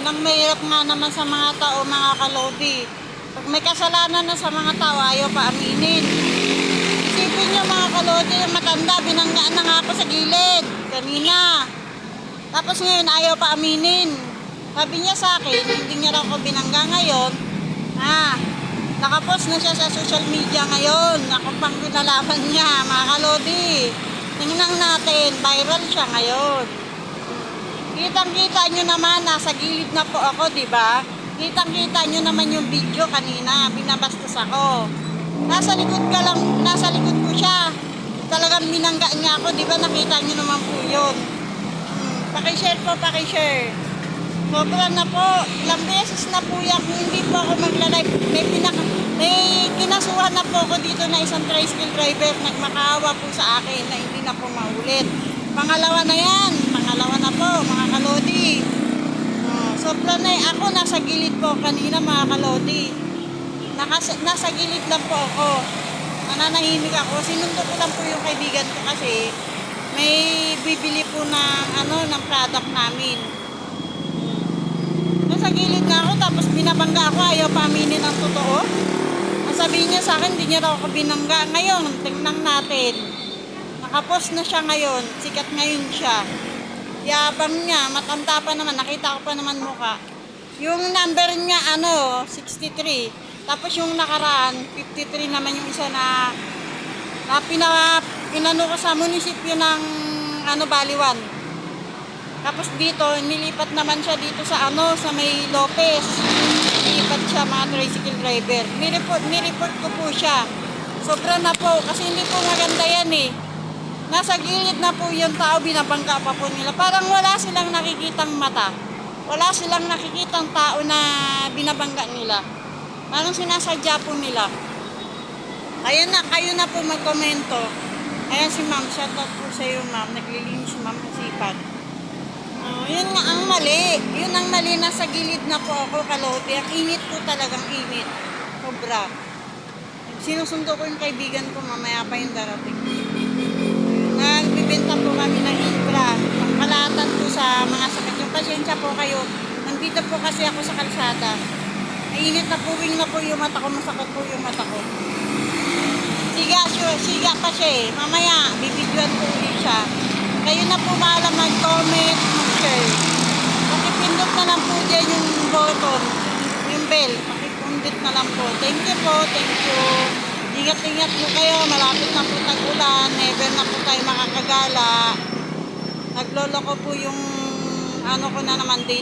Yan ang mahirap nga naman sa mga tao, mga kalodi. Pag may kasalanan na sa mga tao, ayaw pa aminin. Isipin nyo mga kalodi, yung matanda, binanggaan na nga ako sa gilid kanina. Tapos ngayon, ayaw pa aminin. Sabi niya sa akin, hindi niya raw ako binangga ngayon. Nakapost na siya sa social media ngayon. Ako pang pinalaman niya, mga kalodi. Tingnan natin, viral siya ngayon. Kitang-kita nyo naman, nasa gilid na po ako, di ba? Kitang-kita nyo naman yung video kanina, binabastos ako. Nasa likod ko siya. Talagang minangga niya ako, di ba? Nakita nyo naman po yun. Pakishare po, pakishare. Sobra na po. Ilang beses na po yan. Kung hindi po ako magla-live, may kinasuhan na po ako dito na isang tricycle driver. Nagmakaawa po sa akin na hindi na po maulit. Pangalawa na yan. Pangalawa na po, mga kalodi. Sobra na ako. Nasa gilid po kanina, mga kalodi. Nasa gilid lang po ako. Nananahimik ako. Sinundo ko lang po yung kaibigan ko kasi may bibili po ng product namin. Nasa gilid na ako tapos binabangga ako, ayaw pa aminin ang totoo. Ang sabihin niya sa akin, hindi niya raw ako binangga. Ngayon, tingnan natin. Nakapost na siya ngayon, sikat ngayon siya. Yabang niya, matanda pa naman, nakita ko pa naman mukha. Yung number niya, 63. Tapos yung nakaraan, 53 naman yung isa na pinano ko sa munisipyo ng Baliwan. Tapos dito, nilipat naman siya dito sa may Lopez. Nilipat siya, mga tricycle driver. Nireport ko po siya. Sobra na po, kasi hindi po maganda yan eh. Nasa gilid na po yung tao, binabangga pa po nila. Parang wala silang nakikitang mata. Wala silang nakikitang tao na binabangga nila. Parang sinasadya po nila. Ayan na, kayo na po magkomento. Ayan si ma'am, shoutout po sa iyo ma'am. Naglilinis ma'am masipag. Yun nga ang mali. Yun ang mali, nasa gilid na po ako, kalodi. Ang init po talagang init. Sobra. Sinusundo ko yung kaibigan ko, mamaya pa yung darating. Nagbibenta po kami ng infra. Pangkalatan po sa mga sakit. Yung pasensya po kayo. Nandito po kasi ako sa kalsada. Mainit na po, wing na po yung mata ko. Masakit po yung mata ko. Siga pa siya eh. Mamaya, bibidyoan po ulit siya. Kayo na po bahala mag-comment, mag-share. Pakipindot na lang po dyan yung button, yung bell. Pakipindot na lang po. Thank you po, thank you. Ingat-ingat po kayo. Malapit na po tag-ulan. Never na po tayo makakagala. Nagloloko po yung ko na naman date.